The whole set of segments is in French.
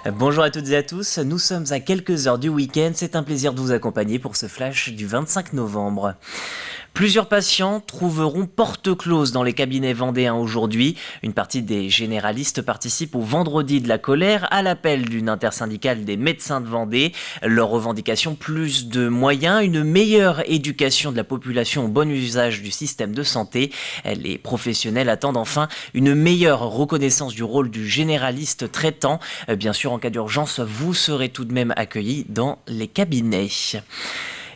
Bonjour à toutes et à tous, nous sommes à quelques heures du week-end, c'est un plaisir de vous accompagner pour ce flash du 25 novembre. Plusieurs patients trouveront porte close dans les cabinets vendéens aujourd'hui. Une partie des généralistes participe au vendredi de la colère à l'appel d'une intersyndicale des médecins de Vendée. Leur revendication, plus de moyens, une meilleure éducation de la population au bon usage du système de santé. Les professionnels attendent enfin une meilleure reconnaissance du rôle du généraliste traitant. Bien sûr, en cas d'urgence, vous serez tout de même accueillis dans les cabinets.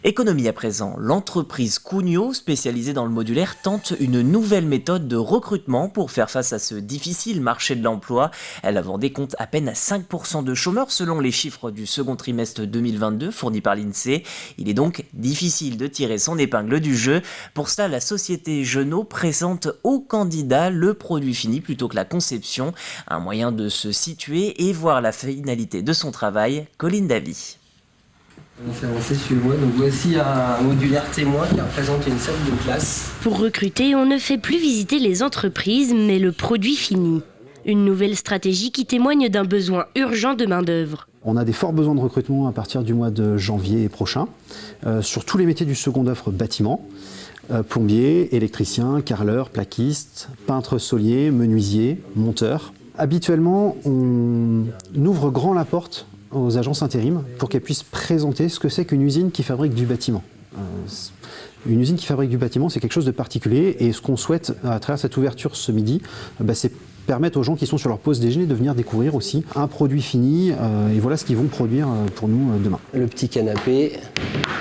Économie à présent, l'entreprise Cugnot, spécialisée dans le modulaire, tente une nouvelle méthode de recrutement pour faire face à ce difficile marché de l'emploi. La Vendée compte à peine 5% de chômeurs selon les chiffres du second trimestre 2022 fournis par l'INSEE. Il est donc difficile de tirer son épingle du jeu. Pour cela, la société Genot présente aux candidats le produit fini plutôt que la conception, un moyen de se situer et voir la finalité de son travail. Colline Davy. On s'est avancé sur moi, donc voici un modulaire témoin qui représente une salle de classe. Pour recruter, on ne fait plus visiter les entreprises, mais le produit fini. Une nouvelle stratégie qui témoigne d'un besoin urgent de main-d'œuvre. On a des forts besoins de recrutement à partir du mois de janvier prochain, sur tous les métiers du second œuvre bâtiment. Plombier, électricien, carreleur, plaquiste, peintre solier, menuisier, monteur. Habituellement, on ouvre grand la porte aux agences intérim pour qu'elles puissent présenter ce que c'est qu'une usine qui fabrique du bâtiment. Une usine qui fabrique du bâtiment, c'est quelque chose de particulier et ce qu'on souhaite à travers cette ouverture ce midi, c'est permettre aux gens qui sont sur leur pause déjeuner de venir découvrir aussi un produit fini et voilà ce qu'ils vont produire pour nous demain. Le petit canapé.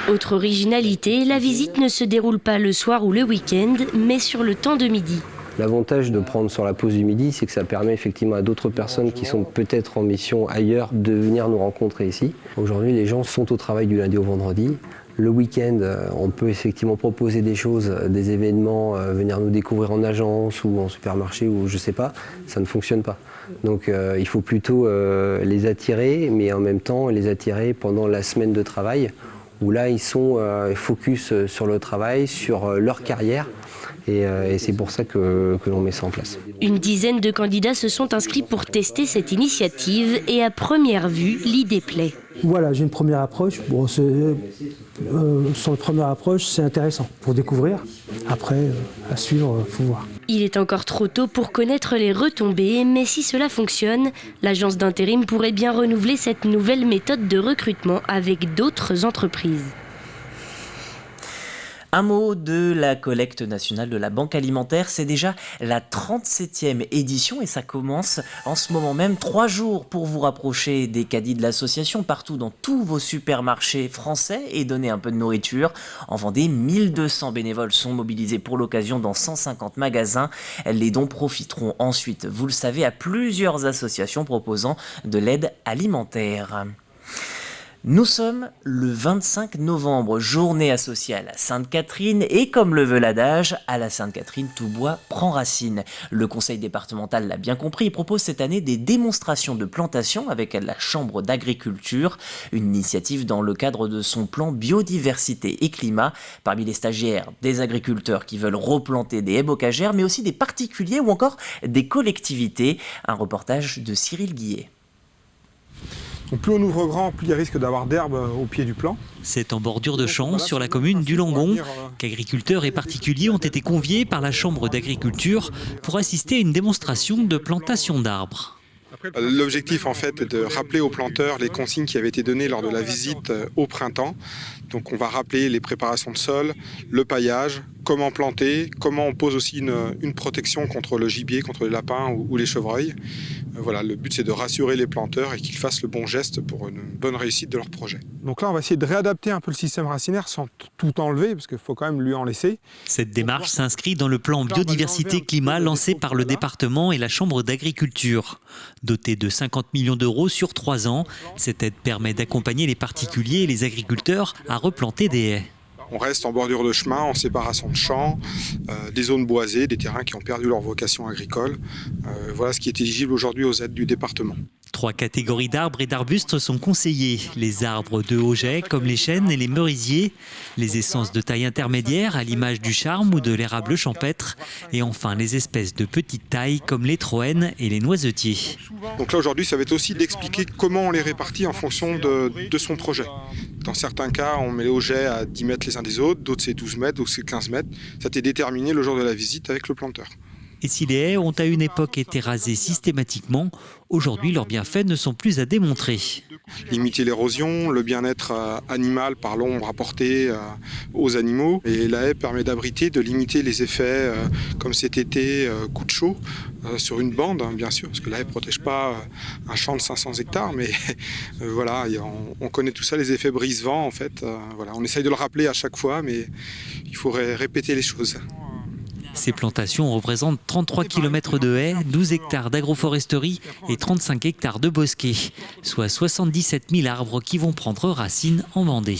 Autre originalité, la visite ne se déroule pas le soir ou le week-end, mais sur le temps de midi. L'avantage de prendre sur la pause du midi, c'est que ça permet effectivement à d'autres personnes qui sont peut-être en mission ailleurs de venir nous rencontrer ici. Aujourd'hui, les gens sont au travail du lundi au vendredi. Le week-end, on peut effectivement proposer des choses, des événements, venir nous découvrir en agence ou en supermarché ou je sais pas, ça ne fonctionne pas. Donc il faut plutôt les attirer, mais en même temps les attirer pendant la semaine de travail, où là ils sont focus sur le travail, sur leur carrière. Et c'est pour ça que l'on met ça en place. Une dizaine de candidats se sont inscrits pour tester cette initiative et à première vue, l'idée plaît. Voilà, j'ai une première approche. Bon, sur la première approche, c'est intéressant pour découvrir. Après, à suivre, faut voir. Il est encore trop tôt pour connaître les retombées, mais si cela fonctionne, l'agence d'intérim pourrait bien renouveler cette nouvelle méthode de recrutement avec d'autres entreprises. Un mot de la collecte nationale de la Banque alimentaire, c'est déjà la 37e édition et ça commence en ce moment même. 3 jours pour vous rapprocher des caddies de l'association partout dans tous vos supermarchés français et donner un peu de nourriture. En Vendée, 1200 bénévoles sont mobilisés pour l'occasion dans 150 magasins. Les dons profiteront ensuite, vous le savez, à plusieurs associations proposant de l'aide alimentaire. Nous sommes le 25 novembre, journée associée à la Sainte-Catherine et comme le veut l'adage, à la Sainte-Catherine, tout bois prend racine. Le conseil départemental l'a bien compris et propose cette année des démonstrations de plantation avec la Chambre d'agriculture, une initiative dans le cadre de son plan biodiversité et climat. Parmi les stagiaires, des agriculteurs qui veulent replanter des haies bocagères, mais aussi des particuliers ou encore des collectivités. Un reportage de Cyril Guillet. Donc plus on ouvre grand, plus il y a risque d'avoir d'herbe au pied du plan. C'est en bordure de champ, sur la commune du Langon, qu'agriculteurs et particuliers ont été conviés par la Chambre d'agriculture pour assister à une démonstration de plantation d'arbres. L'objectif en fait est de rappeler aux planteurs les consignes qui avaient été données lors de la visite au printemps. Donc on va rappeler les préparations de sol, le paillage, comment planter, comment on pose aussi une protection contre le gibier, contre les lapins ou les chevreuils. Voilà, le but c'est de rassurer les planteurs et qu'ils fassent le bon geste pour une bonne réussite de leur projet. Donc là on va essayer de réadapter un peu le système racinaire sans tout enlever parce qu'il faut quand même lui en laisser. Cette démarche s'inscrit dans le plan biodiversité-climat lancé par le département et la Chambre d'agriculture. Doté de 50 millions d'euros sur 3 ans, cette aide permet d'accompagner les particuliers et les agriculteurs à replanter des haies. On reste en bordure de chemin, en séparation de champs, des zones boisées, des terrains qui ont perdu leur vocation agricole. Voilà ce qui est éligible aujourd'hui aux aides du département. 3 catégories d'arbres et d'arbustes sont conseillées. Les arbres de haut jet comme les chênes et les merisiers, les essences de taille intermédiaire à l'image du charme ou de l'érable champêtre et enfin les espèces de petite taille comme les troènes et les noisetiers. Donc là aujourd'hui ça va être aussi d'expliquer comment on les répartit en fonction de son projet. Dans certains cas on met les hauts jets à 10 mètres les uns des autres, d'autres c'est 12 mètres, d'autres c'est 15 mètres. Ça a été déterminé le jour de la visite avec le planteur. Et si les haies ont à une époque été rasées systématiquement, aujourd'hui leurs bienfaits ne sont plus à démontrer. Limiter l'érosion, le bien-être animal par l'ombre apportée aux animaux. Et la haie permet d'abriter, de limiter les effets comme cet été, coup de chaud, sur une bande bien sûr, parce que la haie ne protège pas un champ de 500 hectares, mais voilà, on connaît tout ça, les effets brise-vent en fait. Voilà, on essaye de le rappeler à chaque fois, mais il faudrait répéter les choses. Ces plantations représentent 33 km de haies, 12 hectares d'agroforesterie et 35 hectares de bosquets, soit 77 000 arbres qui vont prendre racine en Vendée.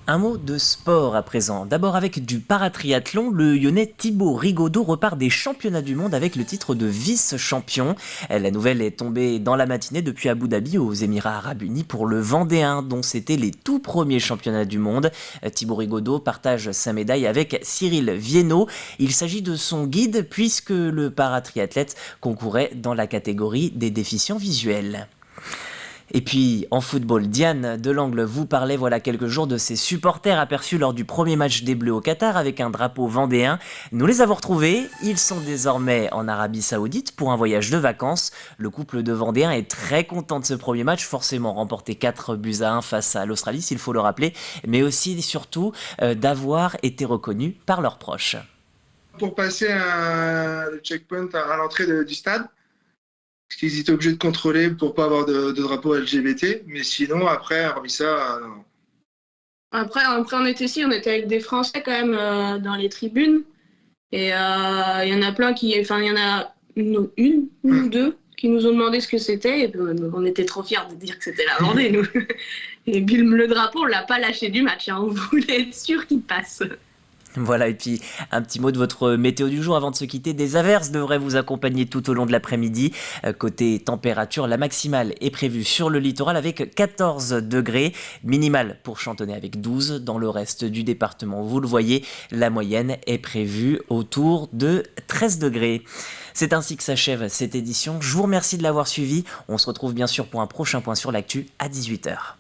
Un mot de sport à présent. D'abord avec du paratriathlon, le Lyonnais Thibaut Rigaudot repart des championnats du monde avec le titre de vice-champion. La nouvelle est tombée dans la matinée depuis Abu Dhabi aux Émirats Arabes Unis pour le Vendéen, dont c'était les tout premiers championnats du monde. Thibaut Rigaudot partage sa médaille avec Cyril Viennot. Il s'agit de son guide puisque le paratriathlète concourait dans la catégorie des déficients visuels. Et puis en football, Diane Delangle vous parlait voilà quelques jours de ses supporters aperçus lors du premier match des Bleus au Qatar avec un drapeau vendéen. Nous les avons retrouvés, ils sont désormais en Arabie Saoudite pour un voyage de vacances. Le couple de Vendéens est très content de ce premier match, forcément remporté 4-1 face à l'Australie s'il faut le rappeler, mais aussi et surtout d'avoir été reconnus par leurs proches. Pour passer le checkpoint à l'entrée du stade, parce qu'ils étaient obligés de contrôler pour pas avoir de drapeau LGBT, mais sinon après, hormis ça, non. Après on était ici, on était avec des Français quand même dans les tribunes, et il y en a plein il y en a une ou deux qui nous ont demandé ce que c'était, et on était trop fiers de dire que c'était la Vendée, nous. Et puis le drapeau, on l'a pas lâché du match, hein. On voulait être sûr qu'il passe. Voilà, et puis un petit mot de votre météo du jour avant de se quitter. Des averses devraient vous accompagner tout au long de l'après-midi. Côté température, la maximale est prévue sur le littoral avec 14 degrés, minimale pour Chantonnay avec 12. Dans le reste du département, vous le voyez, la moyenne est prévue autour de 13 degrés. C'est ainsi que s'achève cette édition. Je vous remercie de l'avoir suivi. On se retrouve bien sûr pour un prochain point sur l'actu à 18h.